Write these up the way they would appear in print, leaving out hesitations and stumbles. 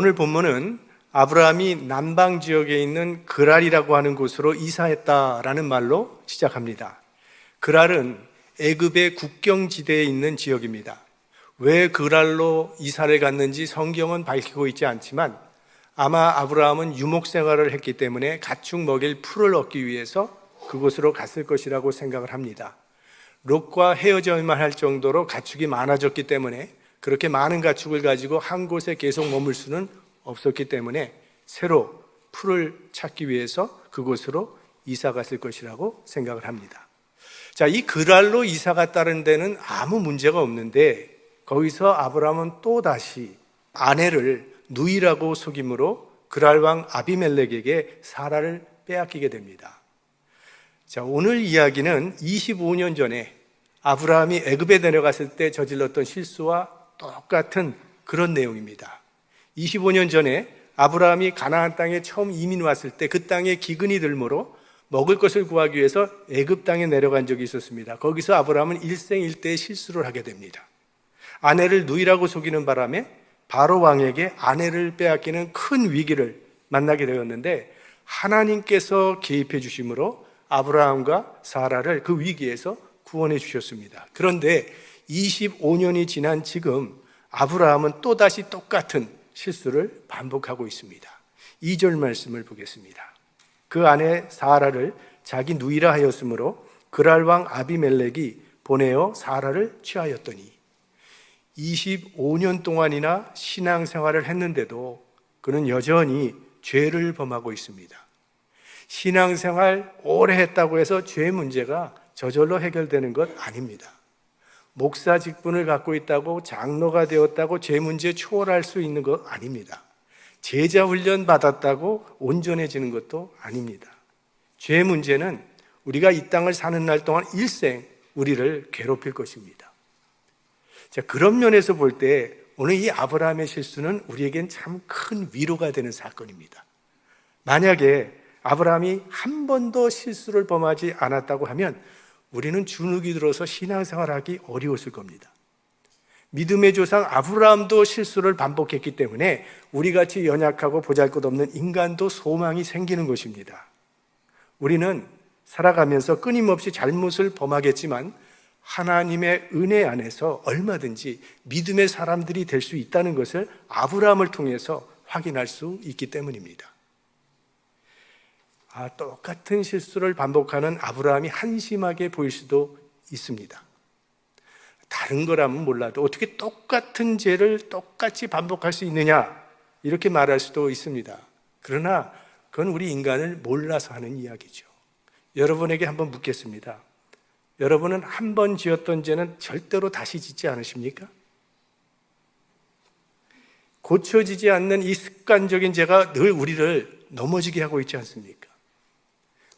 오늘 본문은 아브라함이 남방 지역에 있는 그랄이라고 하는 곳으로 이사했다라는 말로 시작합니다. 그랄은 애굽의 국경지대에 있는 지역입니다. 왜 그랄로 이사를 갔는지 성경은 밝히고 있지 않지만 아마 아브라함은 유목 생활을 했기 때문에 가축 먹일 풀을 얻기 위해서 그곳으로 갔을 것이라고 생각을 합니다. 롯과 헤어져야만 할 정도로 가축이 많아졌기 때문에 그렇게 많은 가축을 가지고 한 곳에 계속 머물 수는 없었기 때문에 새로 풀을 찾기 위해서 그곳으로 이사 갔을 것이라고 생각을 합니다. 자, 이 그랄로 이사 갔다는 데는 아무 문제가 없는데 거기서 아브라함은 또 다시 아내를 누이라고 속임으로 그랄 왕 아비멜렉에게 사라를 빼앗기게 됩니다. 자, 오늘 이야기는 25년 전에 아브라함이 애굽에 내려갔을 때 저질렀던 실수와 똑같은 그런 내용입니다. 25년 전에 아브라함이 가나안 땅에 처음 이민 왔을 때 그 땅에 기근이 들므로 먹을 것을 구하기 위해서 애굽 땅에 내려간 적이 있었습니다. 거기서 아브라함은 일생일대의 실수를 하게 됩니다. 아내를 누이라고 속이는 바람에 바로 왕에게 아내를 빼앗기는 큰 위기를 만나게 되었는데 하나님께서 개입해 주심으로 아브라함과 사라를 그 위기에서 구원해 주셨습니다. 그런데 25년이 지난 지금 아브라함은 또다시 똑같은 실수를 반복하고 있습니다. 2절 말씀을 보겠습니다. 그 아내 사라를 자기 누이라 하였으므로 그랄 왕 아비멜렉이 보내어 사라를 취하였더니 25년 동안이나 신앙생활을 했는데도 그는 여전히 죄를 범하고 있습니다. 신앙생활 오래 했다고 해서 죄 문제가 저절로 해결되는 것 아닙니다. 목사 직분을 갖고 있다고 장로가 되었다고 죄 문제 초월할 수 있는 것 아닙니다. 제자 훈련 받았다고 온전해지는 것도 아닙니다. 죄 문제는 우리가 이 땅을 사는 날 동안 일생 우리를 괴롭힐 것입니다. 자, 그런 면에서 볼 때 오늘 이 아브라함의 실수는 우리에겐 참 큰 위로가 되는 사건입니다. 만약에 아브라함이 한 번도 실수를 범하지 않았다고 하면 우리는 주눅이 들어서 신앙생활하기 어려웠을 겁니다. 믿음의 조상 아브라함도 실수를 반복했기 때문에 우리같이 연약하고 보잘것없는 인간도 소망이 생기는 것입니다. 우리는 살아가면서 끊임없이 잘못을 범하겠지만 하나님의 은혜 안에서 얼마든지 믿음의 사람들이 될 수 있다는 것을 아브라함을 통해서 확인할 수 있기 때문입니다. 똑같은 실수를 반복하는 아브라함이 한심하게 보일 수도 있습니다. 다른 거라면 몰라도 어떻게 똑같은 죄를 똑같이 반복할 수 있느냐 이렇게 말할 수도 있습니다. 그러나 그건 우리 인간을 몰라서 하는 이야기죠. 여러분에게 한번 묻겠습니다. 여러분은 한 번 지었던 죄는 절대로 다시 짓지 않으십니까? 고쳐지지 않는 이 습관적인 죄가 늘 우리를 넘어지게 하고 있지 않습니까?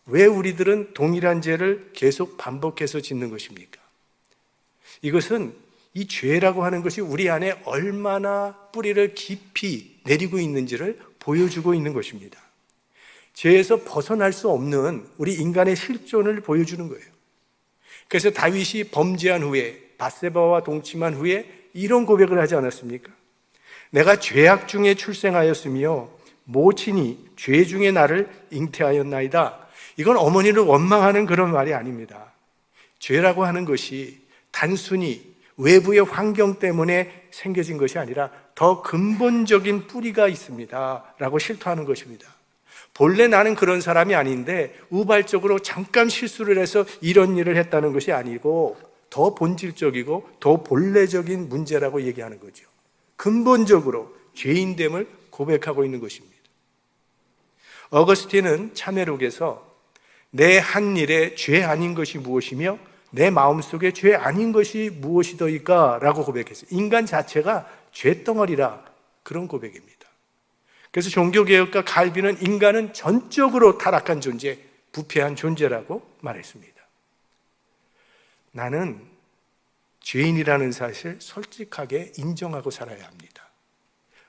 왜 우리들은 동일한 죄를 계속 반복해서 짓는 것입니까? 이것은 이 죄라고 하는 것이 우리 안에 얼마나 뿌리를 깊이 내리고 있는지를 보여주고 있는 것입니다. 죄에서 벗어날 수 없는 우리 인간의 실존을 보여주는 거예요. 그래서 다윗이 범죄한 후에 밧세바와 동침한 후에 이런 고백을 하지 않았습니까? 내가 죄악 중에 출생하였으며 모친이 죄 중에 나를 잉태하였나이다. 이건 어머니를 원망하는 그런 말이 아닙니다. 죄라고 하는 것이 단순히 외부의 환경 때문에 생겨진 것이 아니라 더 근본적인 뿌리가 있습니다 라고 실토하는 것입니다. 본래 나는 그런 사람이 아닌데 우발적으로 잠깐 실수를 해서 이런 일을 했다는 것이 아니고 더 본질적이고 더 본래적인 문제라고 얘기하는 거죠. 근본적으로 죄인됨을 고백하고 있는 것입니다. 어거스틴은 참회록에서 내 한 일에 죄 아닌 것이 무엇이며 내 마음속에 죄 아닌 것이 무엇이더이까 라고 고백했어요. 인간 자체가 죄덩어리라 그런 고백입니다. 그래서 종교개혁가 칼빈은 인간은 전적으로 타락한 존재, 부패한 존재라고 말했습니다. 나는 죄인이라는 사실을 솔직하게 인정하고 살아야 합니다.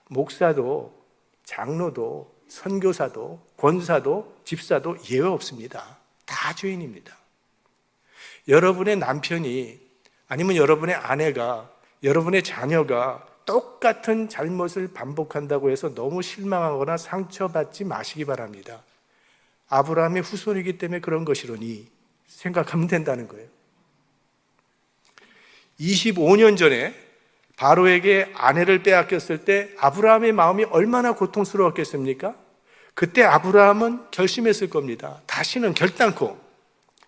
목사도 장로도 선교사도 권사도 집사도 예외 없습니다. 다 죄인입니다. 여러분의 남편이 아니면 여러분의 아내가 여러분의 자녀가 똑같은 잘못을 반복한다고 해서 너무 실망하거나 상처받지 마시기 바랍니다. 아브라함의 후손이기 때문에 그런 것이로니 생각하면 된다는 거예요. 25년 전에 바로에게 아내를 빼앗겼을 때 아브라함의 마음이 얼마나 고통스러웠겠습니까? 그때 아브라함은 결심했을 겁니다. 다시는 결단코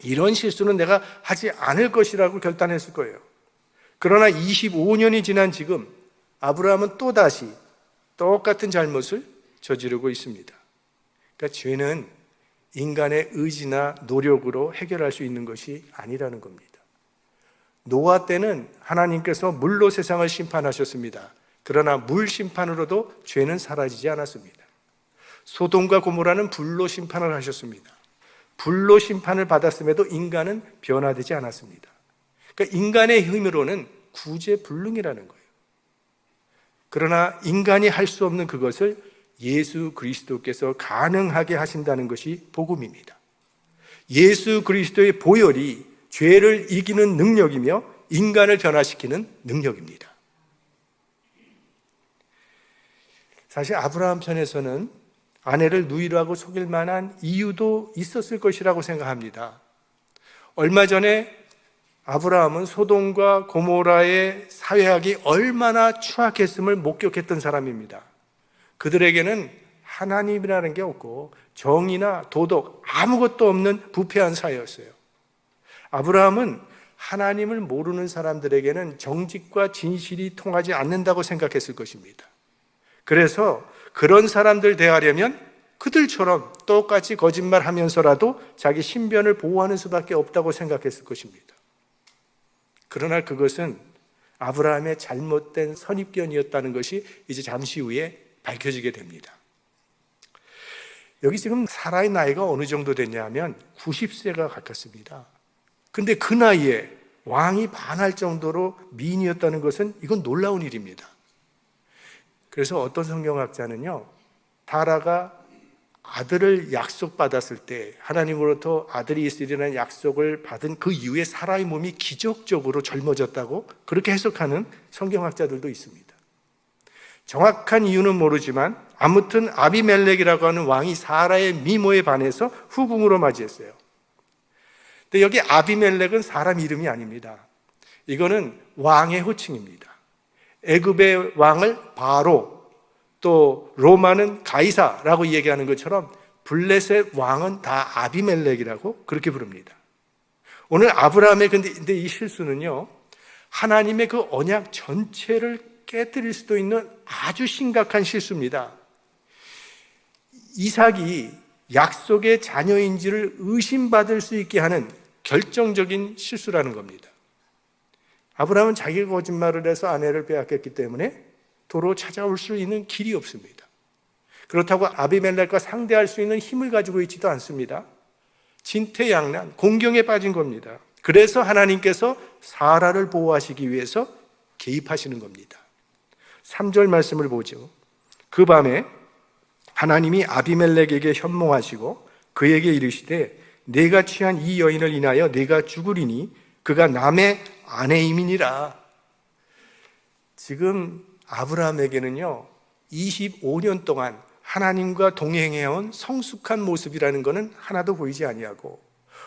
이런 실수는 내가 하지 않을 것이라고 결단했을 거예요. 그러나 25년이 지난 지금 아브라함은 또다시 똑같은 잘못을 저지르고 있습니다. 그러니까 죄는 인간의 의지나 노력으로 해결할 수 있는 것이 아니라는 겁니다. 노아 때는 하나님께서 물로 세상을 심판하셨습니다. 그러나 물 심판으로도 죄는 사라지지 않았습니다. 소돔과 고모라는 불로 심판을 하셨습니다. 불로 심판을 받았음에도 인간은 변화되지 않았습니다. 그러니까 인간의 힘으로는 구제불능이라는 거예요. 그러나 인간이 할 수 없는 그것을 예수 그리스도께서 가능하게 하신다는 것이 복음입니다. 예수 그리스도의 보혈이 죄를 이기는 능력이며 인간을 변화시키는 능력입니다. 사실 아브라함 편에서는 아내를 누이라고 속일 만한 이유도 있었을 것이라고 생각합니다. 얼마 전에 아브라함은 소돔과 고모라의 사회학이 얼마나 추악했음을 목격했던 사람입니다. 그들에게는 하나님이라는 게 없고 정의나 도덕 아무것도 없는 부패한 사회였어요. 아브라함은 하나님을 모르는 사람들에게는 정직과 진실이 통하지 않는다고 생각했을 것입니다. 그래서 그런 사람들 대하려면 그들처럼 똑같이 거짓말하면서라도 자기 신변을 보호하는 수밖에 없다고 생각했을 것입니다. 그러나 그것은 아브라함의 잘못된 선입견이었다는 것이 이제 잠시 후에 밝혀지게 됩니다. 여기 지금 사라의 나이가 어느 정도 됐냐면 90세가 가깝습니다. 근데 그 나이에 왕이 반할 정도로 미인이었다는 것은 이건 놀라운 일입니다. 그래서 어떤 성경학자는요, 다라가 아들을 약속받았을 때 하나님으로부터 아들이 있으리라는 약속을 받은 그 이후에 사라의 몸이 기적적으로 젊어졌다고 그렇게 해석하는 성경학자들도 있습니다. 정확한 이유는 모르지만 아무튼 아비멜렉이라고 하는 왕이 사라의 미모에 반해서 후궁으로 맞이했어요. 근데 여기 아비멜렉은 사람 이름이 아닙니다. 이거는 왕의 호칭입니다. 애굽의 왕을 바로, 또 로마는 가이사라고 얘기하는 것처럼 블레셋 왕은 다 아비멜렉이라고 그렇게 부릅니다. 오늘 아브라함의 근데 이 실수는요, 하나님의 그 언약 전체를 깨뜨릴 수도 있는 아주 심각한 실수입니다. 이삭이 약속의 자녀인지를 의심받을 수 있게 하는 결정적인 실수라는 겁니다. 아브라함은 자기가 거짓말을 해서 아내를 빼앗겼기 때문에 도로 찾아올 수 있는 길이 없습니다. 그렇다고 아비멜렉과 상대할 수 있는 힘을 가지고 있지도 않습니다. 진퇴양난, 공경에 빠진 겁니다. 그래서 하나님께서 사라를 보호하시기 위해서 개입하시는 겁니다. 3절 말씀을 보죠. 그 밤에 하나님이 아비멜렉에게 현몽하시고 그에게 이르시되 내가 취한 이 여인을 인하여 내가 죽으리니 그가 남의 아내임이니라. 지금 아브라함에게는요, 25년 동안 하나님과 동행해온 성숙한 모습이라는 것은 하나도 보이지 아니하고,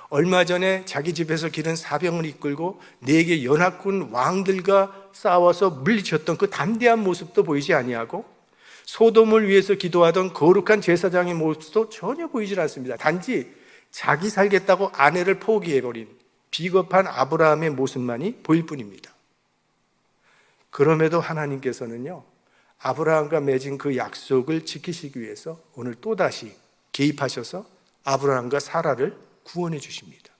얼마 전에 자기 집에서 기른 사병을 이끌고 4개 연합군 왕들과 싸워서 물리쳤던 그 담대한 모습도 보이지 아니하고, 소돔을 위해서 기도하던 거룩한 제사장의 모습도 전혀 보이질 않습니다. 단지 자기 살겠다고 아내를 포기해버린 비겁한 아브라함의 모습만이 보일 뿐입니다. 그럼에도 하나님께서는요, 아브라함과 맺은 그 약속을 지키시기 위해서 오늘 또다시 개입하셔서 아브라함과 사라를 구원해 주십니다.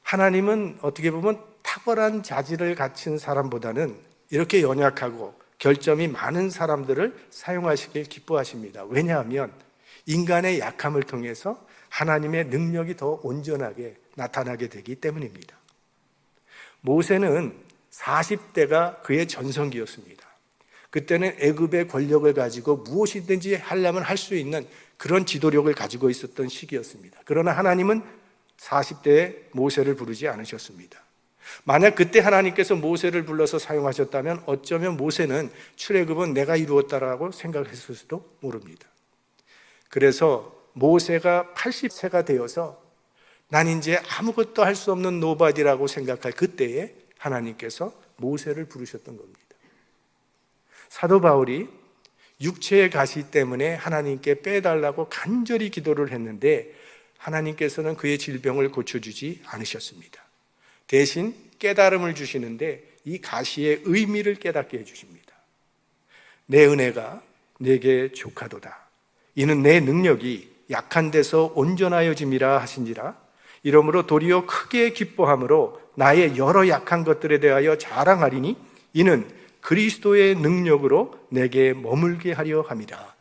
하나님은 어떻게 보면 탁월한 자질을 갖춘 사람보다는 이렇게 연약하고 결점이 많은 사람들을 사용하시길 기뻐하십니다. 왜냐하면 인간의 약함을 통해서 하나님의 능력이 더 온전하게 나타나게 되기 때문입니다. 모세는 40대가 그의 전성기였습니다. 그때는 애굽의 권력을 가지고 무엇이든지 하려면 할 수 있는 그런 지도력을 가지고 있었던 시기였습니다. 그러나 하나님은 40대에 모세를 부르지 않으셨습니다. 만약 그때 하나님께서 모세를 불러서 사용하셨다면 어쩌면 모세는 출애굽은 내가 이루었다라고 생각했을 수도 모릅니다. 그래서 모세가 80세가 되어서 난 이제 아무것도 할 수 없는 노바디라고 생각할 그때에 하나님께서 모세를 부르셨던 겁니다. 사도 바울이 육체의 가시 때문에 하나님께 빼달라고 간절히 기도를 했는데 하나님께서는 그의 질병을 고쳐주지 않으셨습니다. 대신 깨달음을 주시는데 이 가시의 의미를 깨닫게 해주십니다. 내 은혜가 내게 족하도다. 이는 내 능력이 약한 데서 온전하여짐이라 하신지라. 이러므로 도리어 크게 기뻐함으로 나의 여러 약한 것들에 대하여 자랑하리니 이는 그리스도의 능력으로 내게 머물게 하려 함이라.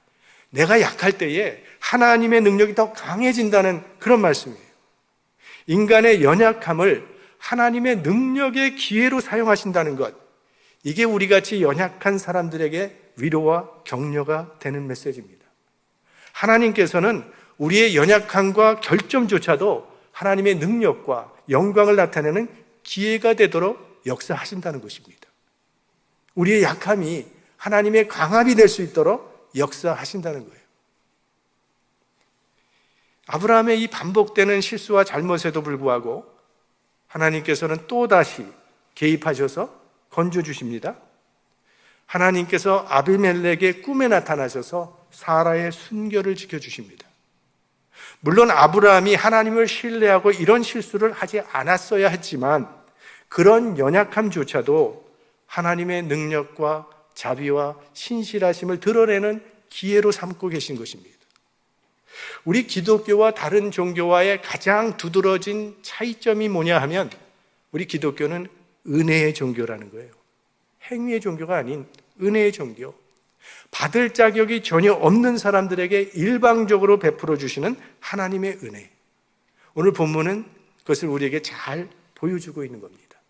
내가 약할 때에 하나님의 능력이 더 강해진다는 그런 말씀이에요. 인간의 연약함을 하나님의 능력의 기회로 사용하신다는 것, 이게 우리같이 연약한 사람들에게 위로와 격려가 되는 메시지입니다. 하나님께서는 우리의 연약함과 결점조차도 하나님의 능력과 영광을 나타내는 기회가 되도록 역사하신다는 것입니다. 우리의 약함이 하나님의 강함이 될 수 있도록 역사하신다는 거예요. 아브라함의 이 반복되는 실수와 잘못에도 불구하고 하나님께서는 또다시 개입하셔서 건져주십니다. 하나님께서 아비멜렉의 꿈에 나타나셔서 사라의 순결을 지켜주십니다. 물론 아브라함이 하나님을 신뢰하고 이런 실수를 하지 않았어야 했지만 그런 연약함조차도 하나님의 능력과 자비와 신실하심을 드러내는 기회로 삼고 계신 것입니다. 우리 기독교와 다른 종교와의 가장 두드러진 차이점이 뭐냐 하면 우리 기독교는 은혜의 종교라는 거예요. 행위의 종교가 아닌 은혜의 종교. 받을 자격이 전혀 없는 사람들에게 일방적으로 베풀어 주시는 하나님의 은혜. 오늘 본문은 그것을 우리에게 잘 보여주고 있는 겁니다.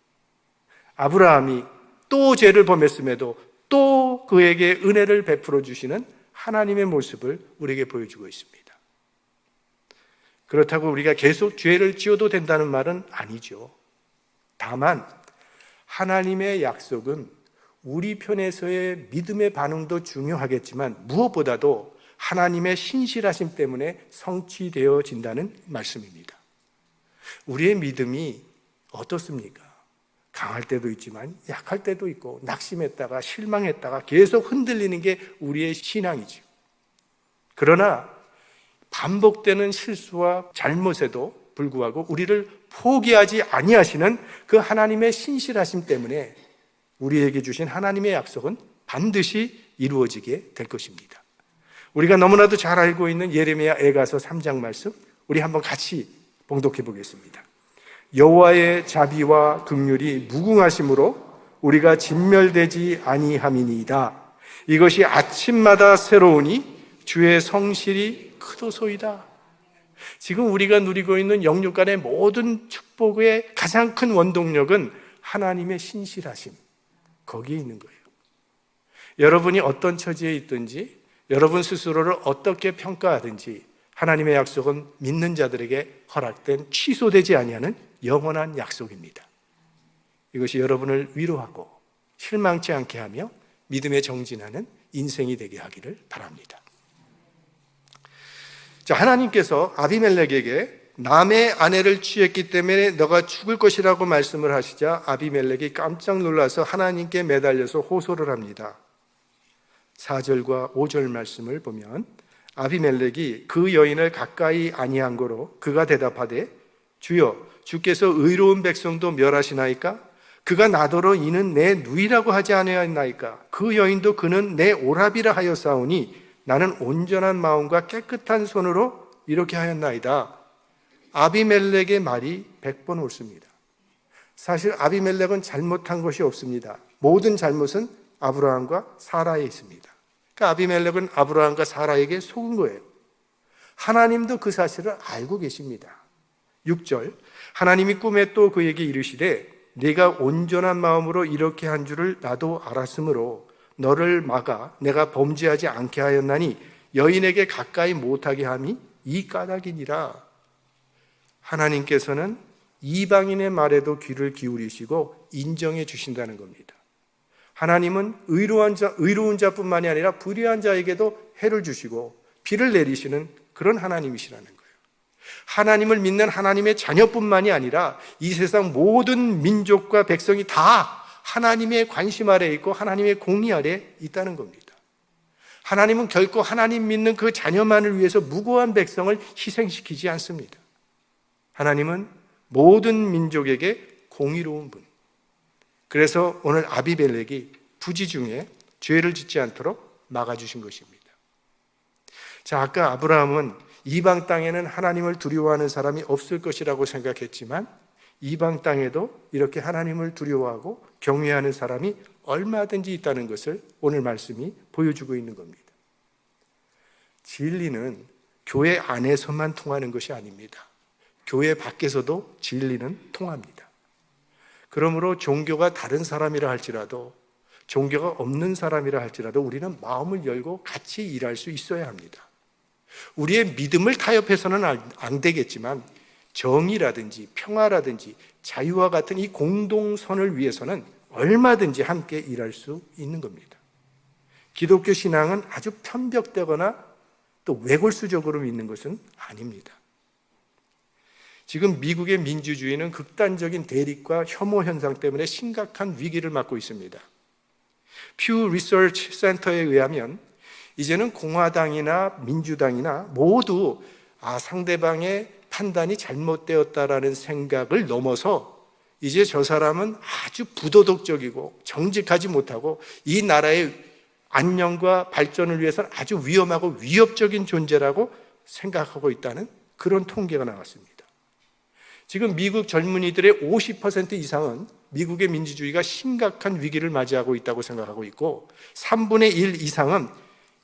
아브라함이 또 죄를 범했음에도 또 그에게 은혜를 베풀어 주시는 하나님의 모습을 우리에게 보여주고 있습니다. 그렇다고 우리가 계속 죄를 지어도 된다는 말은 아니죠. 다만 하나님의 약속은 우리 편에서의 믿음의 반응도 중요하겠지만 무엇보다도 하나님의 신실하심 때문에 성취되어진다는 말씀입니다. 우리의 믿음이 어떻습니까? 강할 때도 있지만 약할 때도 있고 낙심했다가 실망했다가 계속 흔들리는 게 우리의 신앙이죠. 그러나 반복되는 실수와 잘못에도 불구하고 우리를 포기하지 아니하시는 그 하나님의 신실하심 때문에 우리에게 주신 하나님의 약속은 반드시 이루어지게 될 것입니다. 우리가 너무나도 잘 알고 있는 예레미야 애가서 3장 말씀 우리 한번 같이 봉독해 보겠습니다. 여호와의 자비와 긍휼이 무궁하심으로 우리가 진멸되지 아니함이니이다. 이것이 아침마다 새로우니 주의 성실이 크도소이다. 지금 우리가 누리고 있는 영육간의 모든 축복의 가장 큰 원동력은 하나님의 신실하심, 거기에 있는 거예요. 여러분이 어떤 처지에 있든지 여러분 스스로를 어떻게 평가하든지 하나님의 약속은 믿는 자들에게 허락된 취소되지 아니하는 영원한 약속입니다. 이것이 여러분을 위로하고 실망치 않게 하며 믿음에 정진하는 인생이 되게 하기를 바랍니다. 자, 하나님께서 아비멜렉에게 남의 아내를 취했기 때문에 너가 죽을 것이라고 말씀을 하시자 아비멜렉이 깜짝 놀라서 하나님께 매달려서 호소를 합니다. 4절과 5절 말씀을 보면 아비멜렉이 그 여인을 가까이 아니한 거로 그가 대답하되 주여 주께서 의로운 백성도 멸하시나이까? 그가 나더러 이는 내 누이라고 하지 아니하였나이까? 그 여인도 그는 내 오라비라 하였사오니 나는 온전한 마음과 깨끗한 손으로 이렇게 하였나이다. 아비멜렉의 말이 100번 옳습니다. 사실 아비멜렉은 잘못한 것이 없습니다. 모든 잘못은 아브라함과 사라에 있습니다. 그러니까 아비멜렉은 아브라함과 사라에게 속은 거예요. 하나님도 그 사실을 알고 계십니다. 6절 하나님이 꿈에 또 그에게 이르시되 네가 온전한 마음으로 이렇게 한 줄을 나도 알았으므로 너를 막아 내가 범죄하지 않게 하였나니 여인에게 가까이 못하게 함이 이 까닭이니라. 하나님께서는 이방인의 말에도 귀를 기울이시고 인정해 주신다는 겁니다. 하나님은 의로운 자뿐만이 아니라 불의한 자에게도 해를 주시고 비를 내리시는 그런 하나님이시라는 거예요. 하나님을 믿는 하나님의 자녀뿐만이 아니라 이 세상 모든 민족과 백성이 다 하나님의 관심 아래에 있고 하나님의 공의 아래에 있다는 겁니다. 하나님은 결코 하나님 믿는 그 자녀만을 위해서 무고한 백성을 희생시키지 않습니다. 하나님은 모든 민족에게 공의로운 분. 그래서 오늘 아비멜렉이 부지 중에 죄를 짓지 않도록 막아주신 것입니다. 자, 아까 아브라함은 이방 땅에는 하나님을 두려워하는 사람이 없을 것이라고 생각했지만 이방 땅에도 이렇게 하나님을 두려워하고 경외하는 사람이 얼마든지 있다는 것을 오늘 말씀이 보여주고 있는 겁니다. 진리는 교회 안에서만 통하는 것이 아닙니다. 교회 밖에서도 진리는 통합니다. 그러므로 종교가 다른 사람이라 할지라도 종교가 없는 사람이라 할지라도 우리는 마음을 열고 같이 일할 수 있어야 합니다. 우리의 믿음을 타협해서는 안 되겠지만 정의라든지 평화라든지 자유와 같은 이 공동선을 위해서는 얼마든지 함께 일할 수 있는 겁니다. 기독교 신앙은 아주 편벽되거나 또 외골수적으로 믿는 것은 아닙니다. 지금 미국의 민주주의는 극단적인 대립과 혐오 현상 때문에 심각한 위기를 맞고 있습니다. 퓨 리서치 센터에 의하면 이제는 공화당이나 민주당이나 모두 상대방의 판단이 잘못되었다라는 생각을 넘어서 이제 저 사람은 아주 부도덕적이고 정직하지 못하고 이 나라의 안녕과 발전을 위해서는 아주 위험하고 위협적인 존재라고 생각하고 있다는 그런 통계가 나왔습니다. 지금 미국 젊은이들의 50% 이상은 미국의 민주주의가 심각한 위기를 맞이하고 있다고 생각하고 있고 3분의 1 이상은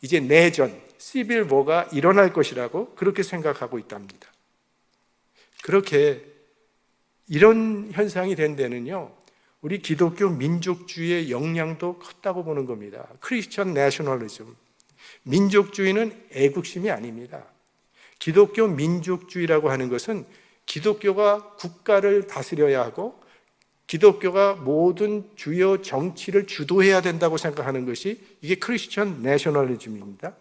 이제 내전, 시빌 워가 일어날 것이라고 그렇게 생각하고 있답니다. 그렇게 이런 현상이 된 데는요, 우리 기독교 민족주의의 영향도 컸다고 보는 겁니다. 크리스천 내셔널리즘. 민족주의는 애국심이 아닙니다. 기독교 민족주의라고 하는 것은 기독교가 국가를 다스려야 하고 기독교가 모든 주요 정치를 주도해야 된다고 생각하는 것이 이게 크리스천 내셔널리즘입니다.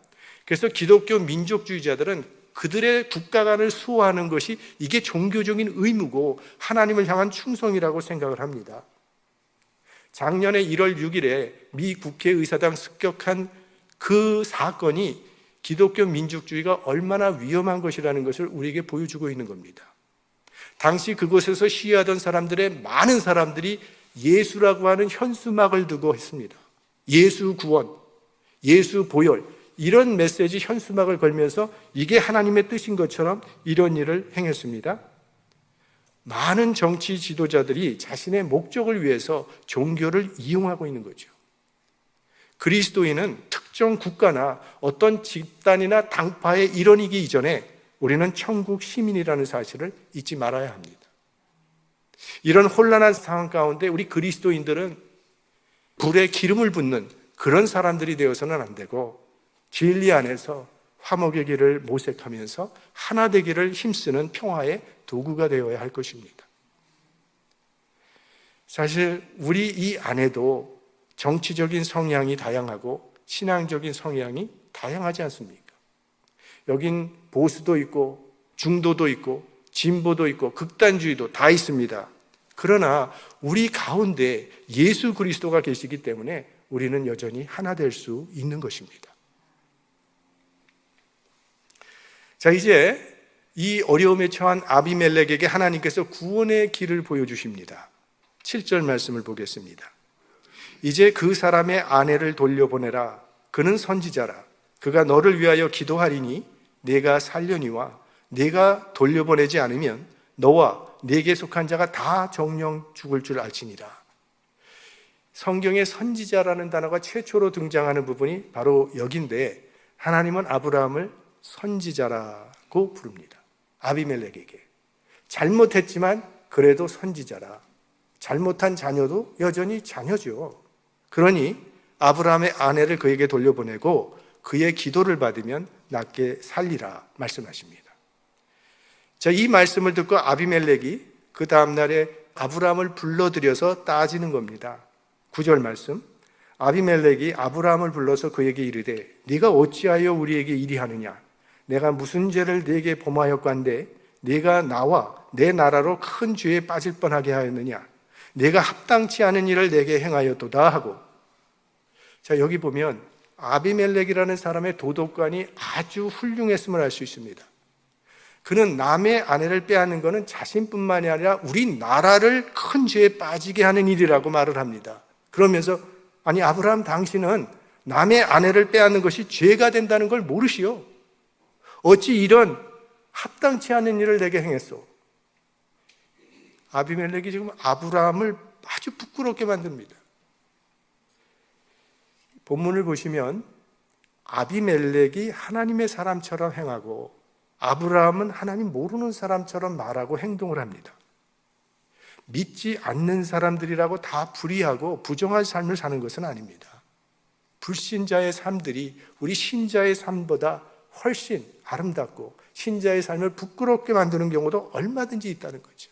그래서 기독교 민족주의자들은 그들의 국가관을 수호하는 것이 이게 종교적인 의무고 하나님을 향한 충성이라고 생각을 합니다. 작년에 1월 6일에 미 국회의사당 습격한 그 사건이 기독교 민족주의가 얼마나 위험한 것이라는 것을 우리에게 보여주고 있는 겁니다. 당시 그곳에서 시위하던 사람들의 많은 사람들이 예수라고 하는 현수막을 두고 했습니다. 예수 구원, 예수 보혈, 이런 메시지 현수막을 걸면서 이게 하나님의 뜻인 것처럼 이런 일을 행했습니다. 많은 정치 지도자들이 자신의 목적을 위해서 종교를 이용하고 있는 거죠. 그리스도인은 특정 국가나 어떤 집단이나 당파의 일원이기 이전에 우리는 천국 시민이라는 사실을 잊지 말아야 합니다. 이런 혼란한 상황 가운데 우리 그리스도인들은 불에 기름을 붓는 그런 사람들이 되어서는 안 되고 진리 안에서 화목의 길을 모색하면서 하나 되기를 힘쓰는 평화의 도구가 되어야 할 것입니다. 사실 우리 이 안에도 정치적인 성향이 다양하고 신앙적인 성향이 다양하지 않습니까? 여긴 보수도 있고 중도도 있고 진보도 있고 극단주의도 다 있습니다. 그러나 우리 가운데 예수 그리스도가 계시기 때문에 우리는 여전히 하나 될 수 있는 것입니다. 자, 이제 이 어려움에 처한 아비멜렉에게 하나님께서 구원의 길을 보여주십니다. 7절 말씀을 보겠습니다. 이제 그 사람의 아내를 돌려보내라. 그는 선지자라. 그가 너를 위하여 기도하리니 네가 살려니와 네가 돌려보내지 않으면 너와 네게 속한 자가 다 정령 죽을 줄 알지니라. 성경에 선지자라는 단어가 최초로 등장하는 부분이 바로 여기인데 하나님은 아브라함을 선지자라고 부릅니다. 아비멜렉에게. 잘못했지만 그래도 선지자라. 잘못한 자녀도 여전히 자녀죠. 그러니 아브라함의 아내를 그에게 돌려보내고 그의 기도를 받으면 낫게 살리라 말씀하십니다. 자, 이 말씀을 듣고 아비멜렉이 그 다음날에 아브라함을 불러들여서 따지는 겁니다. 9절 말씀. 아비멜렉이 아브라함을 불러서 그에게 이르되 네가 어찌하여 우리에게 이리 하느냐? 내가 무슨 죄를 네게 범하였건대 네가 나와 내 나라로 큰 죄에 빠질 뻔하게 하였느냐? 네가 합당치 않은 일을 내게 행하였도다 하고. 자, 여기 보면 아비멜렉이라는 사람의 도덕관이 아주 훌륭했음을 알 수 있습니다. 그는 남의 아내를 빼앗는 것은 자신뿐만이 아니라 우리 나라를 큰 죄에 빠지게 하는 일이라고 말을 합니다. 그러면서 아니 아브라함 당신은 남의 아내를 빼앗는 것이 죄가 된다는 걸 모르시오. 어찌 이런 합당치 않은 일을 내게 행했소? 아비멜렉이 지금 아브라함을 아주 부끄럽게 만듭니다. 본문을 보시면 아비멜렉이 하나님의 사람처럼 행하고 아브라함은 하나님 모르는 사람처럼 말하고 행동을 합니다. 믿지 않는 사람들이라고 다 불의하고 부정한 삶을 사는 것은 아닙니다. 불신자의 삶들이 우리 신자의 삶보다 훨씬 아름답고 신자의 삶을 부끄럽게 만드는 경우도 얼마든지 있다는 거죠.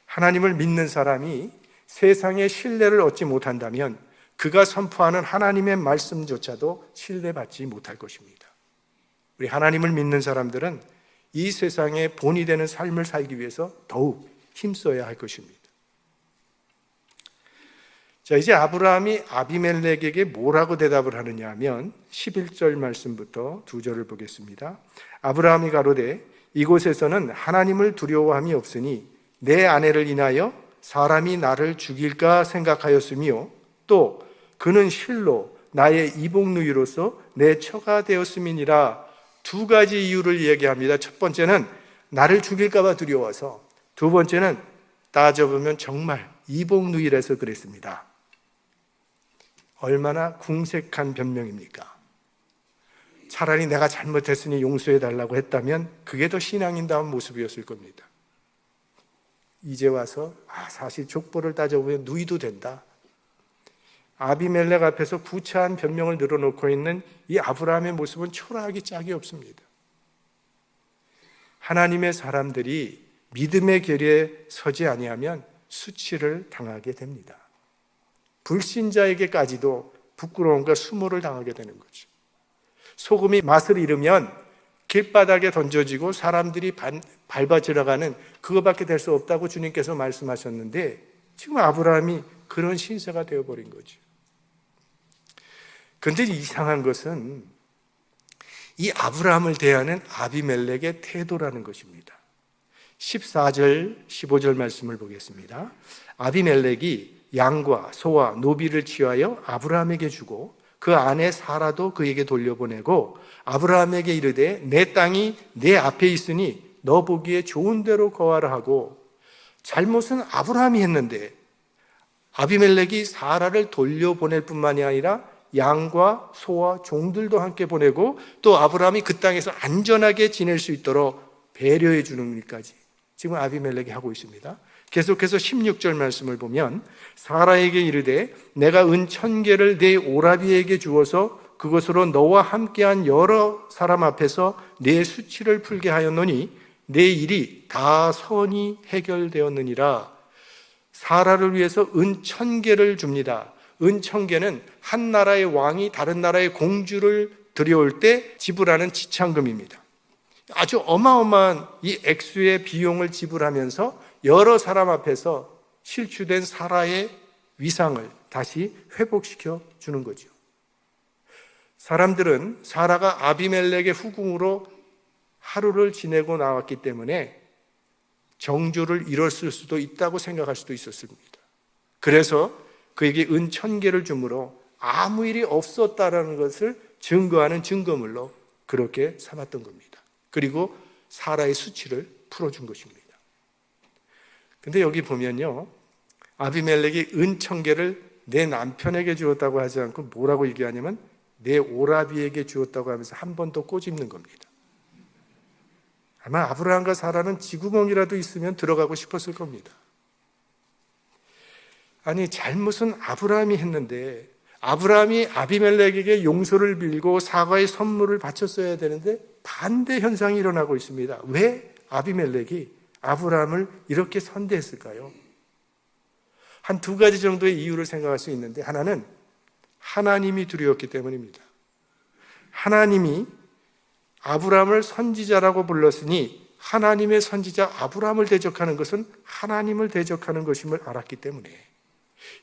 하나님을 믿는 사람이 세상의 신뢰를 얻지 못한다면 그가 선포하는 하나님의 말씀조차도 신뢰받지 못할 것입니다. 우리 하나님을 믿는 사람들은 이 세상의 본이 되는 삶을 살기 위해서 더욱 힘써야 할 것입니다. 자, 이제 아브라함이 아비멜렉에게 뭐라고 대답을 하느냐 하면 11절 말씀부터 2절을 보겠습니다. 아브라함이 가로되 이곳에서는 하나님을 두려워함이 없으니 내 아내를 인하여 사람이 나를 죽일까 생각하였으며 또 그는 실로 나의 이복누이로서 내 처가 되었음이니라. 두 가지 이유를 얘기합니다. 첫 번째는 나를 죽일까 봐 두려워서, 두 번째는 따져보면 정말 이복누이라서 그랬습니다. 얼마나 궁색한 변명입니까? 차라리 내가 잘못했으니 용서해달라고 했다면 그게 더 신앙인다운 모습이었을 겁니다. 이제 와서 사실 족보를 따져보면 누이도 된다. 아비멜렉 앞에서 구차한 변명을 늘어놓고 있는 이 아브라함의 모습은 초라하기 짝이 없습니다. 하나님의 사람들이 믿음의 결에 서지 아니하면 수치를 당하게 됩니다. 불신자에게까지도 부끄러움과 수모를 당하게 되는 거죠. 소금이 맛을 잃으면 길바닥에 던져지고 사람들이 밟아 지나가는 그거밖에 될 수 없다고 주님께서 말씀하셨는데 지금 아브라함이 그런 신세가 되어버린 거죠. 그런데 이상한 것은 이 아브라함을 대하는 아비멜렉의 태도라는 것입니다. 14절, 15절 말씀을 보겠습니다. 아비멜렉이 양과 소와 노비를 취하여 아브라함에게 주고 그 아내 사라도 그에게 돌려보내고 아브라함에게 이르되 내 땅이 내 앞에 있으니 너 보기에 좋은 대로 거하라 하고. 잘못은 아브라함이 했는데 아비멜렉이 사라를 돌려보낼 뿐만이 아니라 양과 소와 종들도 함께 보내고 또 아브라함이 그 땅에서 안전하게 지낼 수 있도록 배려해 주는 일까지 지금 아비멜렉이 하고 있습니다. 계속해서 16절 말씀을 보면 사라에게 이르되 내가 은 1000개를 내 오라비에게 주어서 그것으로 너와 함께한 여러 사람 앞에서 내 수치를 풀게 하였노니 내 일이 다 선히 해결되었느니라. 사라를 위해서 은 1000개를 줍니다. 은 1000개는 한 나라의 왕이 다른 나라의 공주를 들여올 때 지불하는 지참금입니다. 아주 어마어마한 이 액수의 비용을 지불하면서 여러 사람 앞에서 실추된 사라의 위상을 다시 회복시켜 주는 거죠. 사람들은 사라가 아비멜렉의 후궁으로 하루를 지내고 나왔기 때문에 정조를 잃었을 수도 있다고 생각할 수도 있었습니다. 그래서 그에게 은 1000개를 주므로 아무 일이 없었다라는 것을 증거하는 증거물로 그렇게 삼았던 겁니다. 그리고 사라의 수치를 풀어준 것입니다. 근데 여기 보면요, 아비멜렉이 은 1000개를 내 남편에게 주었다고 하지 않고 뭐라고 얘기하냐면 내 오라비에게 주었다고 하면서 한 번 더 꼬집는 겁니다. 아마 아브라함과 사라는 쥐구멍이라도 있으면 들어가고 싶었을 겁니다. 아니, 잘못은 아브라함이 했는데 아브라함이 아비멜렉에게 용서를 빌고 사과의 선물을 바쳤어야 되는데 반대 현상이 일어나고 있습니다. 왜 아비멜렉이 아브라함을 이렇게 선대했을까요? 한 두 가지 정도의 이유를 생각할 수 있는데, 하나는 하나님이 두려웠기 때문입니다. 하나님이 아브라함을 선지자라고 불렀으니 하나님의 선지자 아브라함을 대적하는 것은 하나님을 대적하는 것임을 알았기 때문에.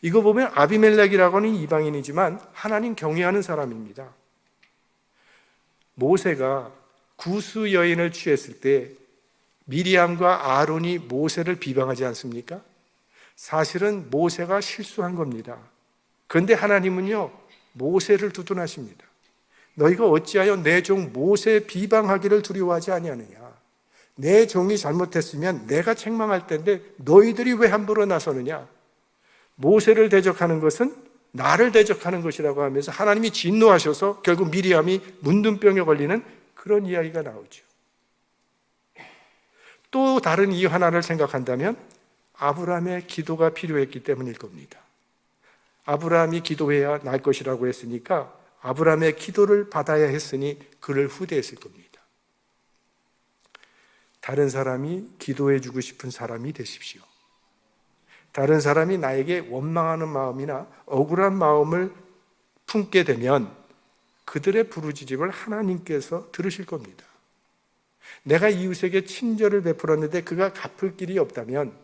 이거 보면 아비멜렉이라고 하는 이방인이지만 하나님 경외하는 사람입니다. 모세가 구스 여인을 취했을 때 미리암과 아론이 모세를 비방하지 않습니까? 사실은 모세가 실수한 겁니다. 그런데 하나님은요, 모세를 두둔하십니다. 너희가 어찌하여 내 종 모세 비방하기를 두려워하지 아니하느냐? 내 종이 잘못했으면 내가 책망할 텐데 너희들이 왜 함부로 나서느냐? 모세를 대적하는 것은 나를 대적하는 것이라고 하면서 하나님이 진노하셔서 결국 미리암이 문둥병에 걸리는 그런 이야기가 나오죠. 또 다른 이유 하나를 생각한다면 아브라함의 기도가 필요했기 때문일 겁니다. 아브라함이 기도해야 날 것이라고 했으니까 아브라함의 기도를 받아야 했으니 그를 후대했을 겁니다. 다른 사람이 기도해 주고 싶은 사람이 되십시오. 다른 사람이 나에게 원망하는 마음이나 억울한 마음을 품게 되면 그들의 부르짖음을 하나님께서 들으실 겁니다. 내가 이웃에게 친절을 베풀었는데 그가 갚을 길이 없다면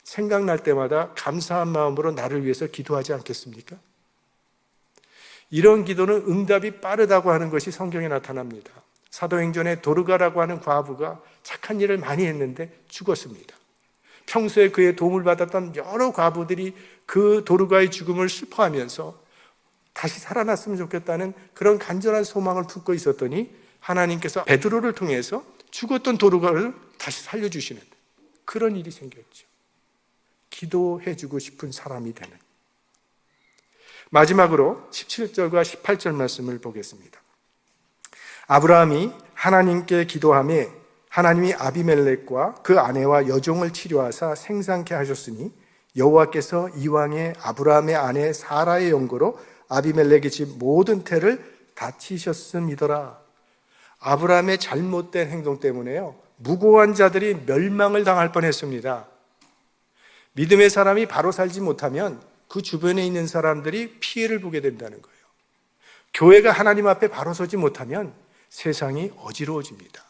생각날 때마다 감사한 마음으로 나를 위해서 기도하지 않겠습니까? 이런 기도는 응답이 빠르다고 하는 것이 성경에 나타납니다. 사도행전에 도르가라고 하는 과부가 착한 일을 많이 했는데 죽었습니다. 평소에 그의 도움을 받았던 여러 과부들이 그 도르가의 죽음을 슬퍼하면서 다시 살아났으면 좋겠다는 그런 간절한 소망을 품고 있었더니 하나님께서 베드로를 통해서 죽었던 도르가를 다시 살려주시는 그런 일이 생겼죠. 기도해주고 싶은 사람이 되는. 마지막으로 17절과 18절 말씀을 보겠습니다. 아브라함이 하나님께 기도하며 하나님이 아비멜렉과 그 아내와 여종을 치료하사 생산케 하셨으니 여호와께서 이왕에 아브라함의 아내 사라의 연고로 아비멜렉의 집 모든 태를 다치셨음이더라. 아브라함의 잘못된 행동 때문에요, 무고한 자들이 멸망을 당할 뻔했습니다. 믿음의 사람이 바로 살지 못하면 그 주변에 있는 사람들이 피해를 보게 된다는 거예요. 교회가 하나님 앞에 바로 서지 못하면 세상이 어지러워집니다.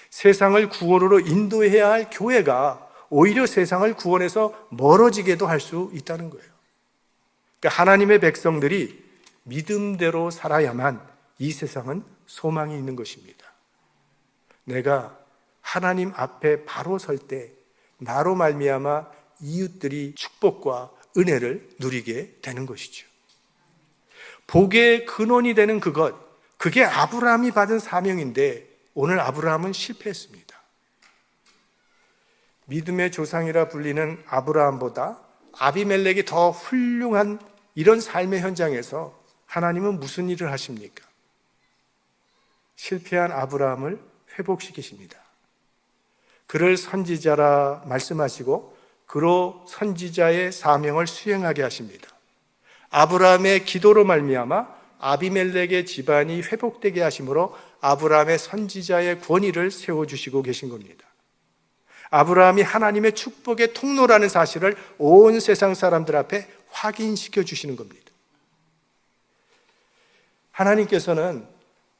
세상을 구원으로 인도해야 할 교회가 오히려 세상을 구원해서 멀어지게도 할 수 있다는 거예요. 그러니까 하나님의 백성들이 믿음대로 살아야만 이 세상은 소망이 있는 것입니다. 내가 하나님 앞에 바로 설 때 나로 말미암아 이웃들이 축복과 은혜를 누리게 되는 것이죠. 복의 근원이 되는 그것, 그게 아브라함이 받은 사명인데 오늘 아브라함은 실패했습니다. 믿음의 조상이라 불리는 아브라함보다 아비멜렉이 더 훌륭한 이런 삶의 현장에서 하나님은 무슨 일을 하십니까? 실패한 아브라함을 회복시키십니다. 그를 선지자라 말씀하시고 그로 선지자의 사명을 수행하게 하십니다. 아브라함의 기도로 말미암아 아비멜렉의 집안이 회복되게 하심으로 아브라함의 선지자의 권위를 세워주시고 계신 겁니다. 아브라함이 하나님의 축복의 통로라는 사실을 온 세상 사람들 앞에 확인시켜 주시는 겁니다. 하나님께서는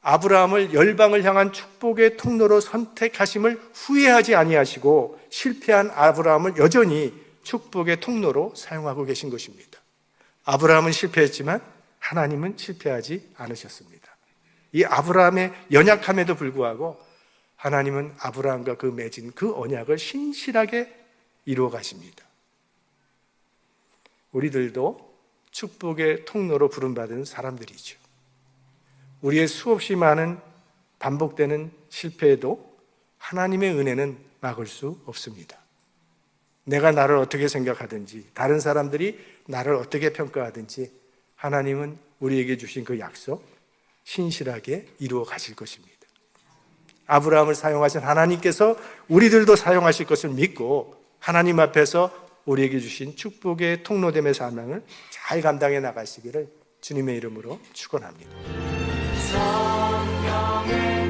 아브라함을 열방을 향한 축복의 통로로 선택하심을 후회하지 아니하시고 실패한 아브라함을 여전히 축복의 통로로 사용하고 계신 것입니다. 아브라함은 실패했지만 하나님은 실패하지 않으셨습니다. 이 아브라함의 연약함에도 불구하고 하나님은 아브라함과 그 맺은 그 언약을 신실하게 이루어 가십니다. 우리들도 축복의 통로로 부름받은 사람들이죠. 우리의 수없이 많은 반복되는 실패에도 하나님의 은혜는 막을 수 없습니다. 내가 나를 어떻게 생각하든지 다른 사람들이 나를 어떻게 평가하든지 하나님은 우리에게 주신 그 약속 신실하게 이루어 가실 것입니다. 아브라함을 사용하신 하나님께서 우리들도 사용하실 것을 믿고 하나님 앞에서 우리에게 주신 축복의 통로됨의 사명을 잘 감당해 나가시기를 주님의 이름으로 축원합니다. 성령의